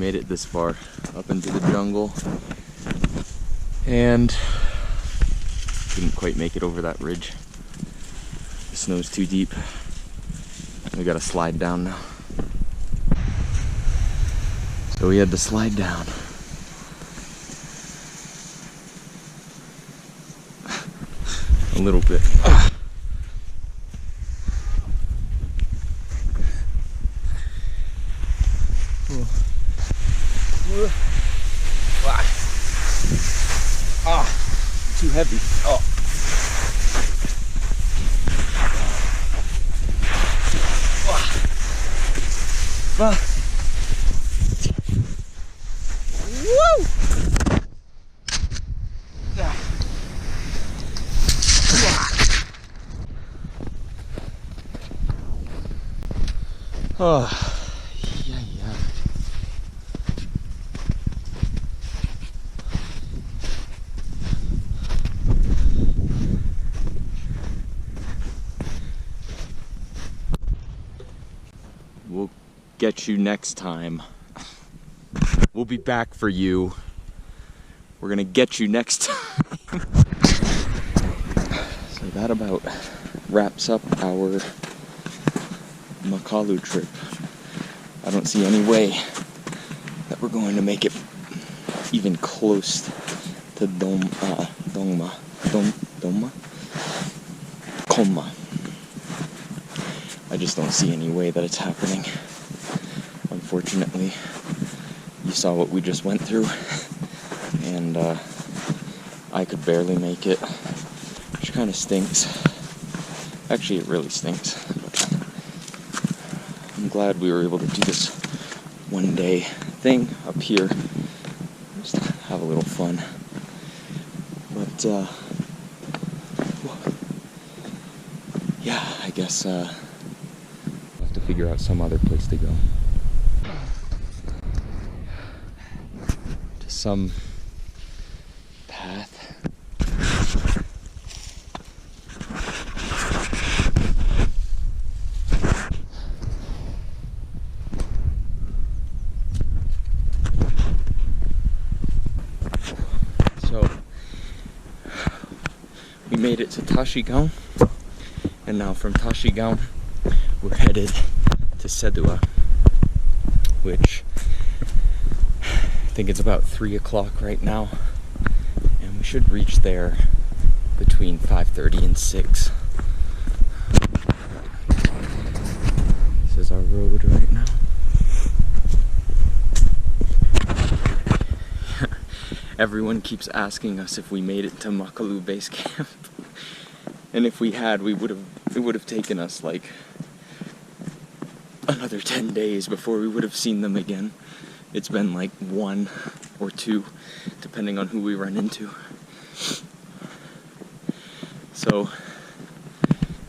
made it this far, up into the jungle, and couldn't quite make it over that ridge. The snow's too deep. We gotta slide down now. So we had to slide down. A little bit. Too heavy. Oh. Woo! Oh. We'll get you next time. We'll be back for you. We're gonna get you next time. So that about wraps up our Makalu trip. I don't see any way that we're going to make it even close to Koma. I just don't see any way that it's happening. Unfortunately, you saw what we just went through, and I could barely make it, which kind of stinks. Actually, it really stinks. But I'm glad we were able to do this one day thing up here, just have a little fun. But yeah, I guess we'll have to figure out some other place to go. To some path. So we made it to Tashigaon, and now from Tashigaon we're headed to Sedua, which I think it's about 3 o'clock right now, and we should reach there between 5:30 and 6. This is our road right now. Everyone keeps asking us if we made it to Makalu base camp, and if we had, it would have taken us like another 10 days before we would have seen them again. It's been like 1 or 2, depending on who we run into. So,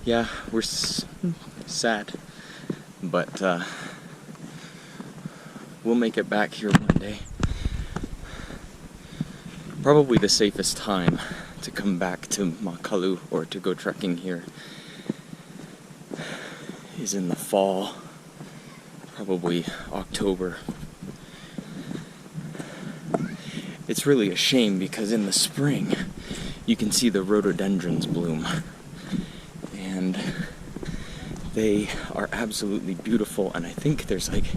yeah, we're sad, but we'll make it back here one day. Probably the safest time to come back to Makalu or to go trekking here is in the fall, probably October. It's really a shame because in the spring you can see the rhododendrons bloom, and they are absolutely beautiful, and I think there's like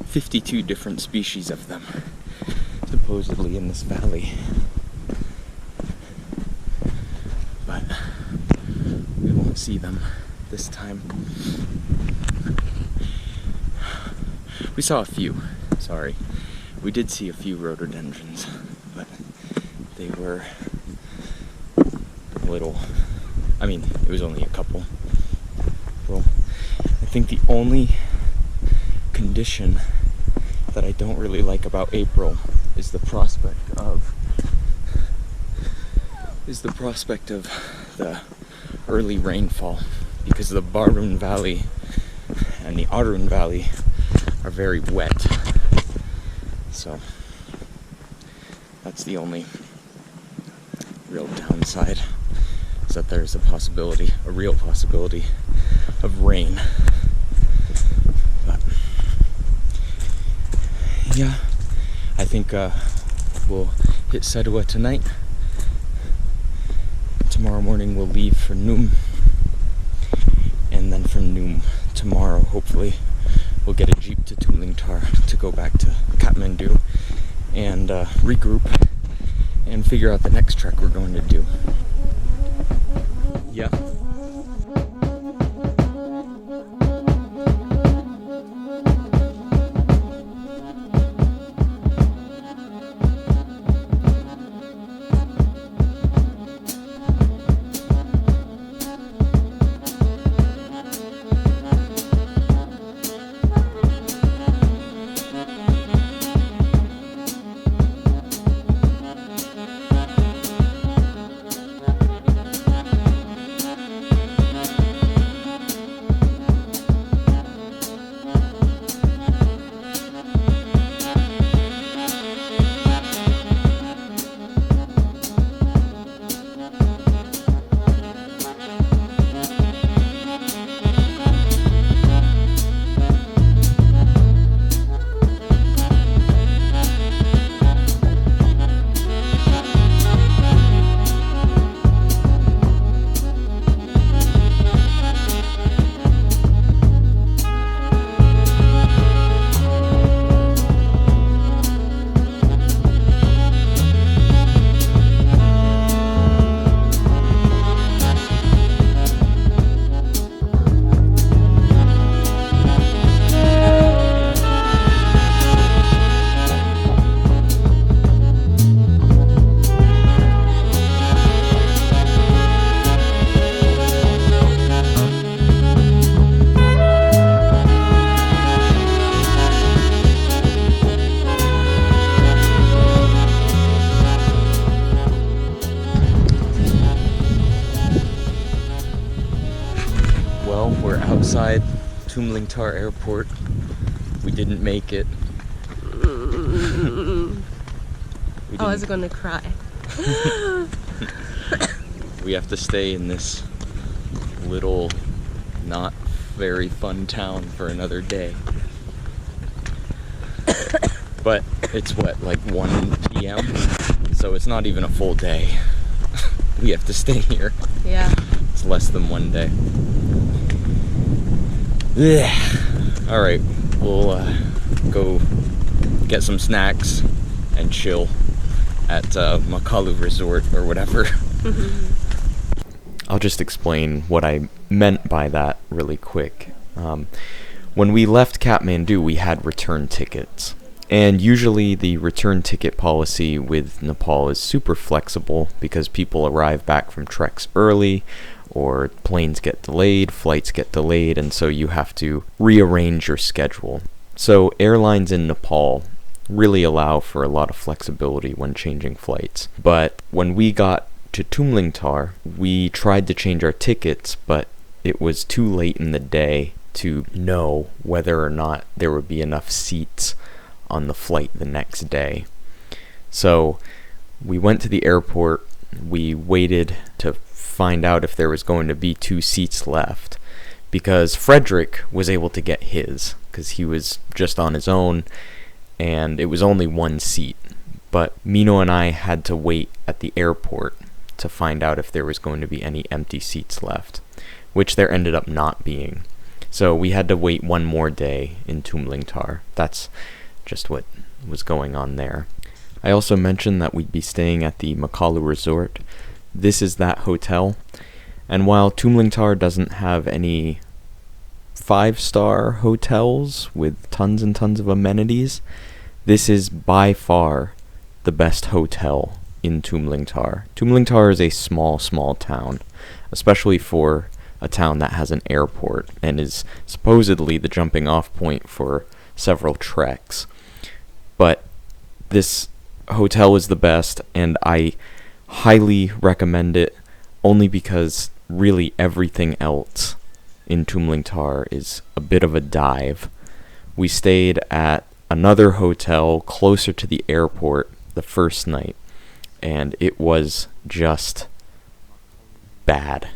52 different species of them supposedly in this valley. But we won't see them this time. We saw a few, sorry. We did see a few rhododendrons, but they were little. I mean, it was only a couple. Well, I think the only condition that I don't really like about April is the prospect of the early rainfall, because the Barun Valley and the Arun Valley are very wet. So that's the only real downside, is that there's a real possibility of rain. But yeah, I think we'll hit Sedua tonight. Tomorrow morning we'll leave for Noom. And then from Noom tomorrow, hopefully, we'll get a jeep to Tumlingtar to go back to Kathmandu and regroup and figure out the next trek we're going to do. Yeah. Well, we're outside Tumlingtar Airport. We didn't make it. I was gonna cry. We have to stay in this little, not very fun town for another day. But it's what, like 1 p.m.? So it's not even a full day. We have to stay here. Yeah. It's less than 1 day. Alright, we'll go get some snacks and chill at Makalu Resort or whatever. I'll just explain what I meant by that really quick. When we left Kathmandu, we had return tickets. And usually the return ticket policy with Nepal is super flexible because people arrive back from treks early, or planes get delayed, flights get delayed, and so you have to rearrange your schedule. So airlines in Nepal really allow for a lot of flexibility when changing flights. But when we got to Tumlingtar, we tried to change our tickets, but it was too late in the day to know whether or not there would be enough seats on the flight the next day. So we went to the airport, we waited to find out if there was going to be 2 seats left, because Frederick was able to get his, because he was just on his own, and it was only 1 seat. But Mino and I had to wait at the airport to find out if there was going to be any empty seats left, which there ended up not being. So we had to wait 1 more day in Tumlingtar. That's just what was going on there. I also mentioned that we'd be staying at the Makalu Resort. This is that hotel, and while Tumlingtar doesn't have any 5-star hotels with tons and tons of amenities, this is by far the best hotel in Tumlingtar. Tumlingtar is a small town, especially for a town that has an airport and is supposedly the jumping off point for several treks. But this hotel is the best, and I highly recommend it only because really everything else in Tumlingtar is a bit of a dive. We stayed at another hotel closer to the airport the first night, and it was just bad.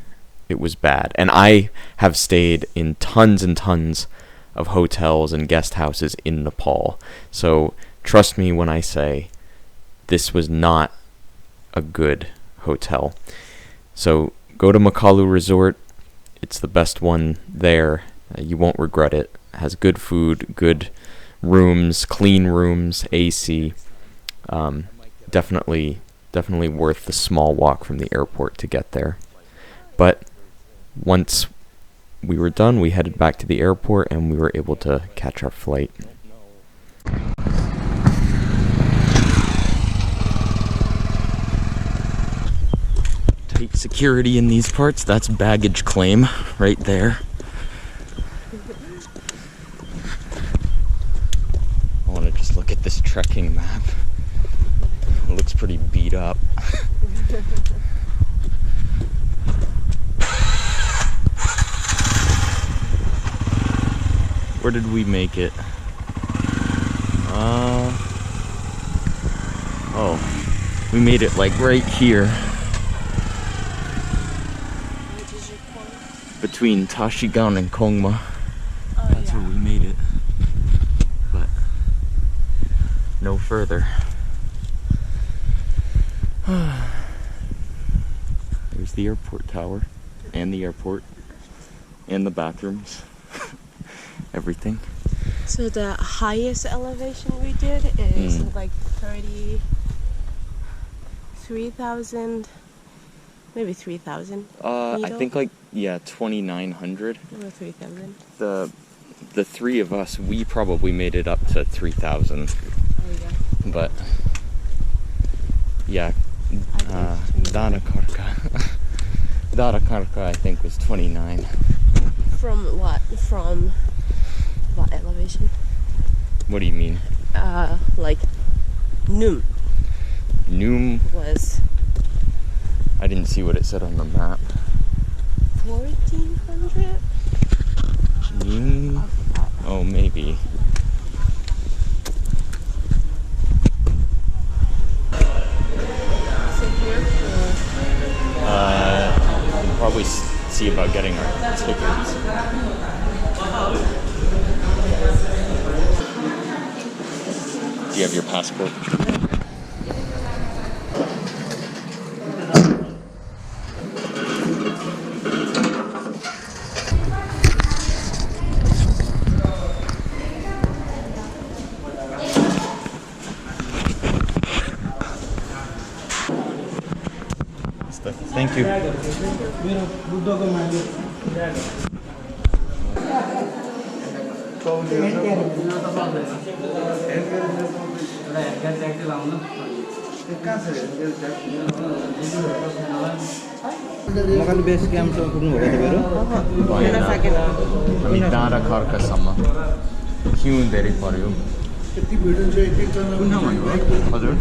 It was bad. And I have stayed in tons and tons of hotels and guest houses in Nepal, so trust me when I say this was not a good hotel. So go to Makalu Resort. It's the best one there. You won't regret it. It has good food, good rooms, clean rooms, AC. Definitely worth the small walk from the airport to get there. But once we were done, we headed back to the airport and we were able to catch our flight. Tight security in these parts. That's baggage claim right there. I want to just look at this trekking map. It looks pretty beat up. Where did we make it? Oh, we made it like right here. Between Tashigan and Kongma. That's where we made it. But no further. There's the airport tower and the airport and the bathrooms. Everything. So the highest elevation we did is like 33,000, maybe 3,000. I think like 2,900. Or 3,000. The three of us, we probably made it up to 3,000. Oh yeah. But yeah, Darakarka I think was 29. From what? From what elevation? What do you mean? Like Noom Noom? was I didn't see what it said on the map. 1,400? Noom? Oh, maybe. So here We'll probably see about getting our tickets. Do you have your passport? Thank you. Makalu base camp सम्म पुग्नुभएको तपाईँहरू हामी डाँडा खर्कासम्म हिउँ धेरै पर्यो कुन ठाउँ भन्नुभयो हजुर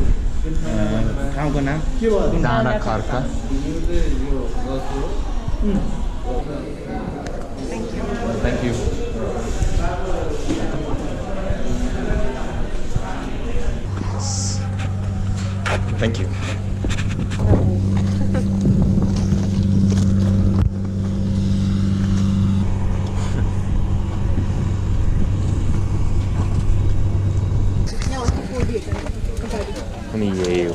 ठाउँको नाम डाँडा खर्का Thank you. Thank you. 아니 얘예요.